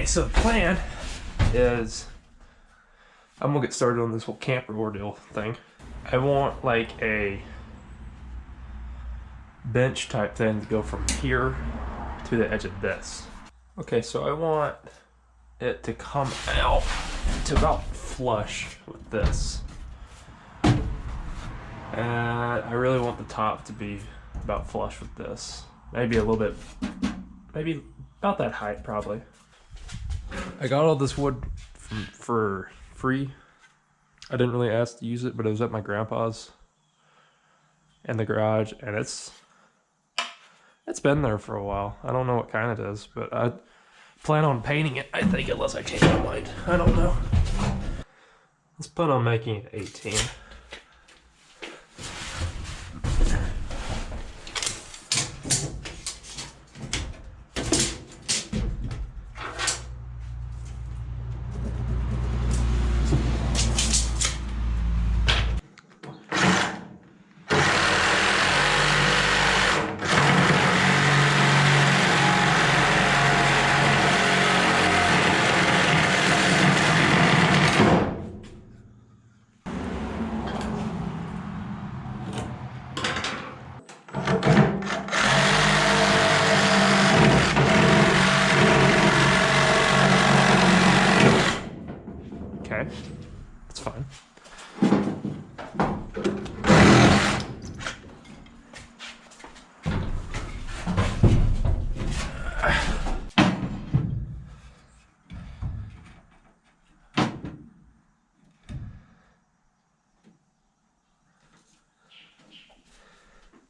so the plan is I'm gonna get started on this whole camper ordeal thing. I want like a bench type thing to go from here to the edge of this. Okay, so I want it to come out to about flush with this. And I really want the top to be about flush with this. Maybe a little bit, maybe about that height probably. I got all this wood for free. I didn't really ask to use it, but it was at my grandpa's in the garage, and it's been there for a while. I don't know what kind it is, but I plan on painting it, I think, unless I change my mind. I don't know. Let's plan on making it 18. Okay, that's fine.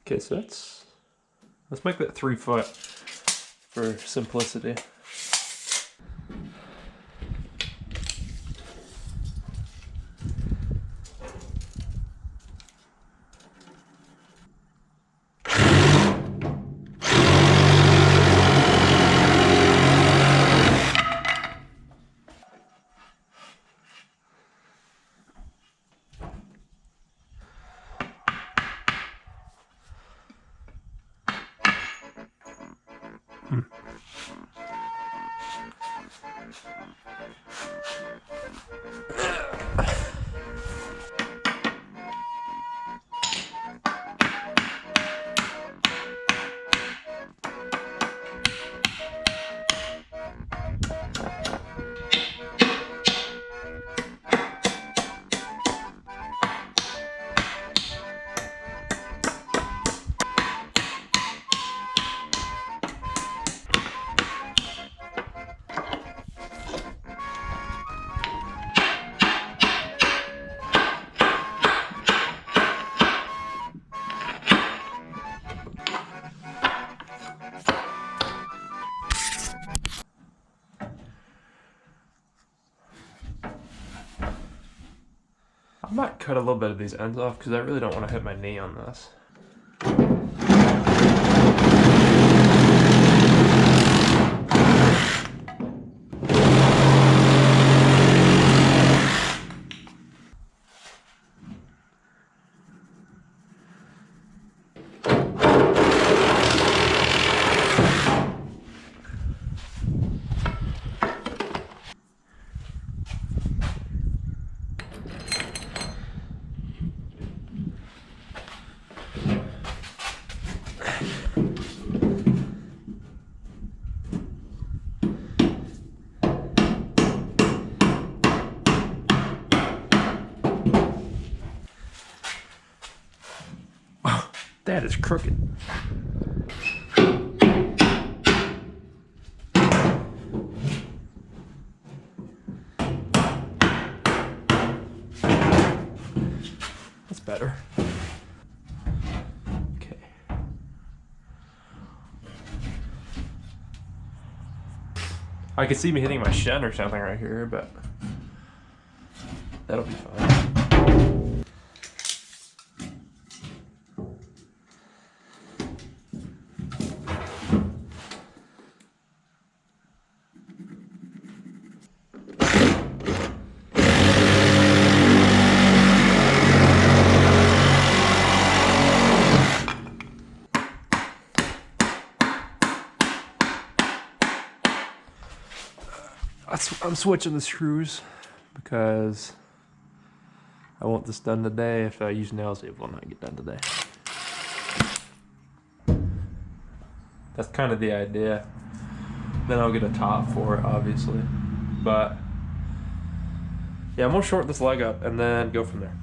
Okay, so let's make that 3 foot for simplicity. I might cut a little bit of these ends off because I really don't want to hit my knee on this. That is crooked. That's better. Okay. I could see me hitting my shin or something right here, but that'll be fine. I'm switching the screws because I want this done today. If I use nails, it will not get done today. That's kind of the idea. Then I'll get a top for it, obviously. But yeah, I'm gonna short this leg up and then go from there.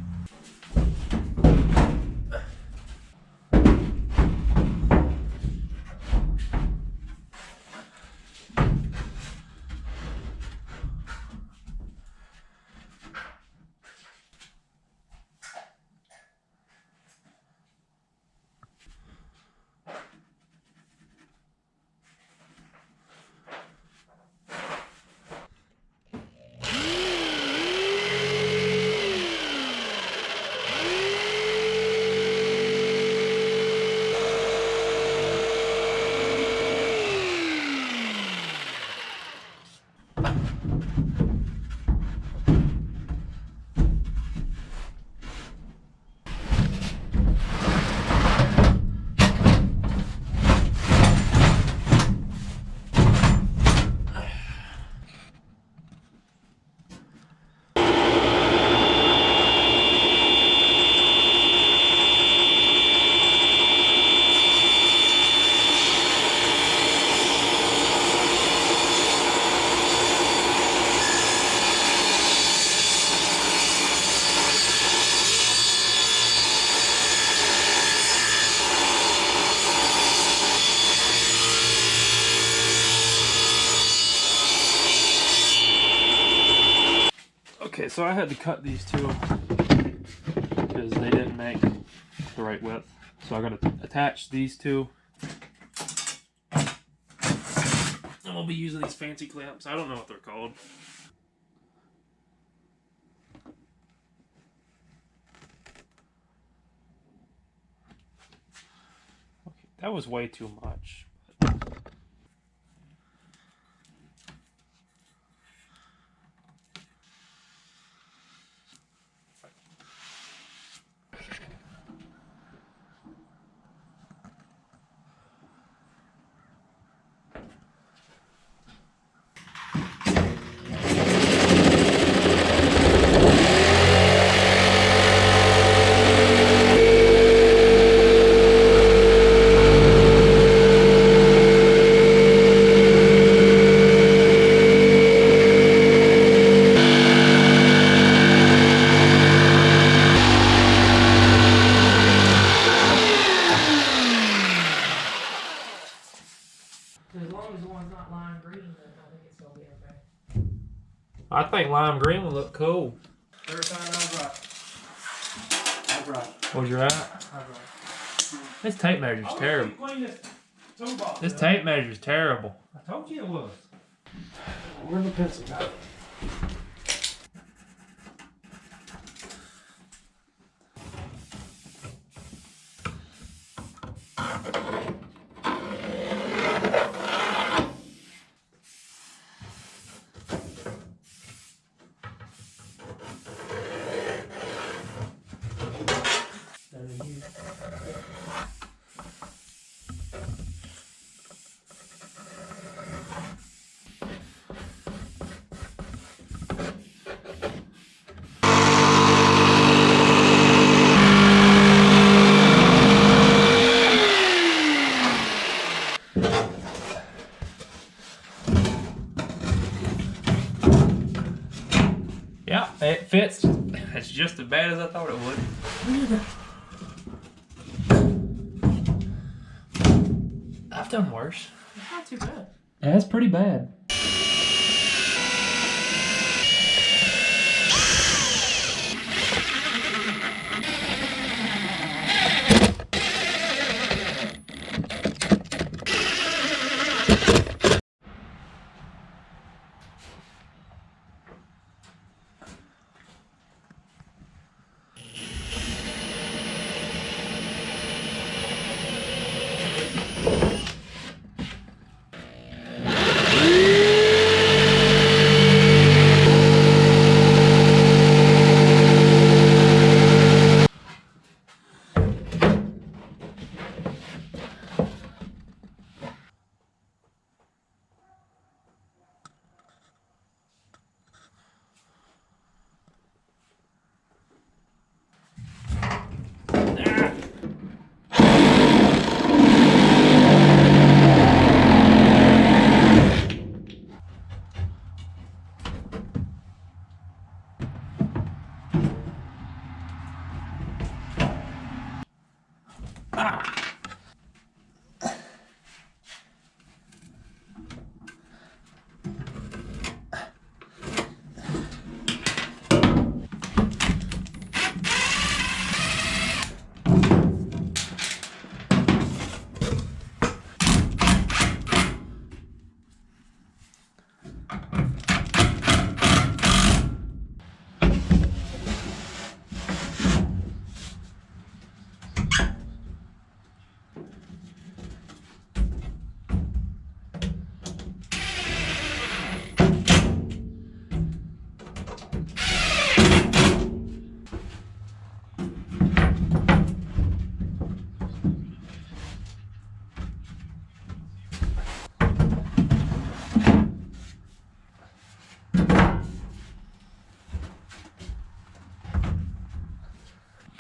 Okay, so I had to cut these two because they didn't make the right width. So I got to attach these two. And we'll be using these fancy clamps. I don't know what they're called. Okay, that was way too much. As long as the one's not lime green, then I think it's gonna be okay. I think lime green would look cool. Third time I was right. Where's your at? I was right. This tape measure's terrible. Clean this toolbox. This tape measure's terrible. I told you it was. Where's the pencil go? Yeah, it fits. It's just as bad as I thought it would. I've done worse. It's not too bad. Yeah, it's pretty bad.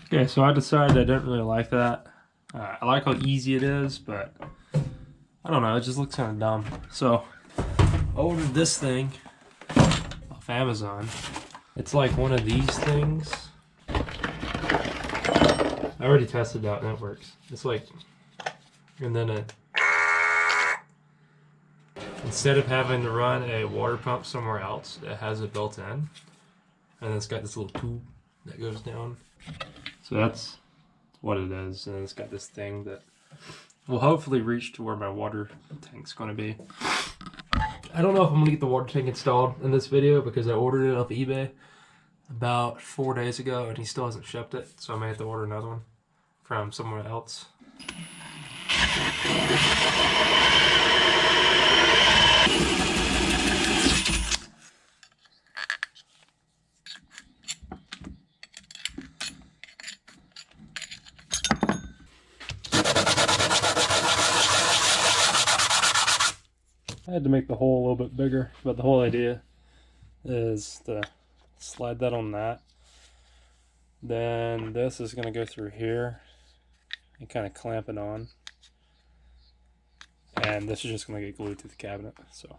Okay, so I decided I didn't really like that. I like how easy it is, but I don't know, it just looks kind of dumb. So I ordered this thing off Amazon. It's like one of these things. I already tested it out and it works. It's like, and then instead of having to run a water pump somewhere else, it has it built in. And it's got this little tube that goes down. So that's what it is. And it's got this thing that will hopefully reach to where my water tank's going to be. I don't know if I'm going to get the water tank installed in this video because I ordered it off eBay about 4 days ago and he still hasn't shipped it. So I may have to order another one from somewhere else. I had to make the hole a little bit bigger, but the whole idea is to slide that on that. Then this is going to go through here and kind of clamp it on. And this is just going to get glued to the cabinet. So.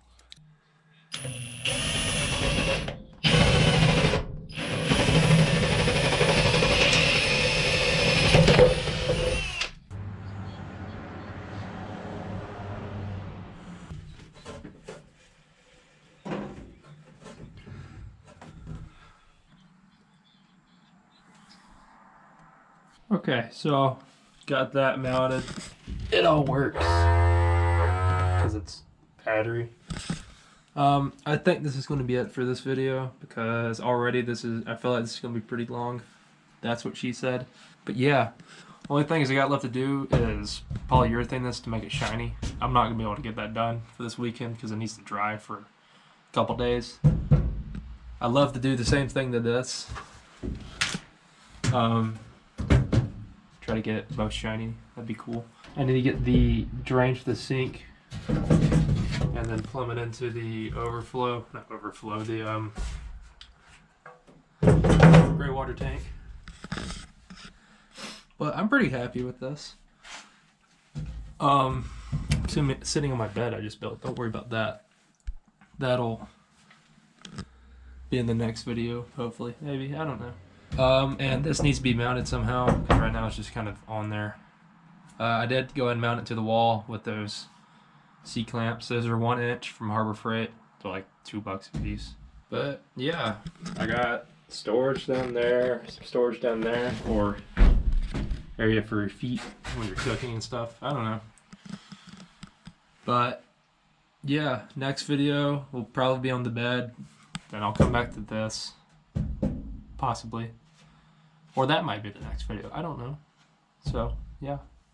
Okay, so got that mounted. It all works because it's battery. I think this is going to be it for this video because already I feel like this is going to be pretty long. That's what she said. But yeah, only thing I got left to do is polyurethane this to make it shiny. I'm not going to be able to get that done for this weekend because it needs to dry for a couple days. I'd love to do the same thing to this. Try to get it both shiny. That'd be cool. I need to get the drain for the sink and then plumb it into the overflow. Not overflow, the gray water tank. But I'm pretty happy with this. Sitting on my bed I just built. Don't worry about that. That'll be in the next video, hopefully. Maybe. I don't know. And this needs to be mounted somehow. Right now it's just kind of on there. I did go ahead and mount it to the wall with those C-clamps. Those are 1 inch from Harbor Freight. They're like $2 a piece. But yeah, I got storage down there, some storage down there, or area for your feet when you're cooking and stuff. I don't know. But yeah, next video will probably be on the bed. Then I'll come back to this. Possibly. Or that might be the next video. I don't know. So, yeah.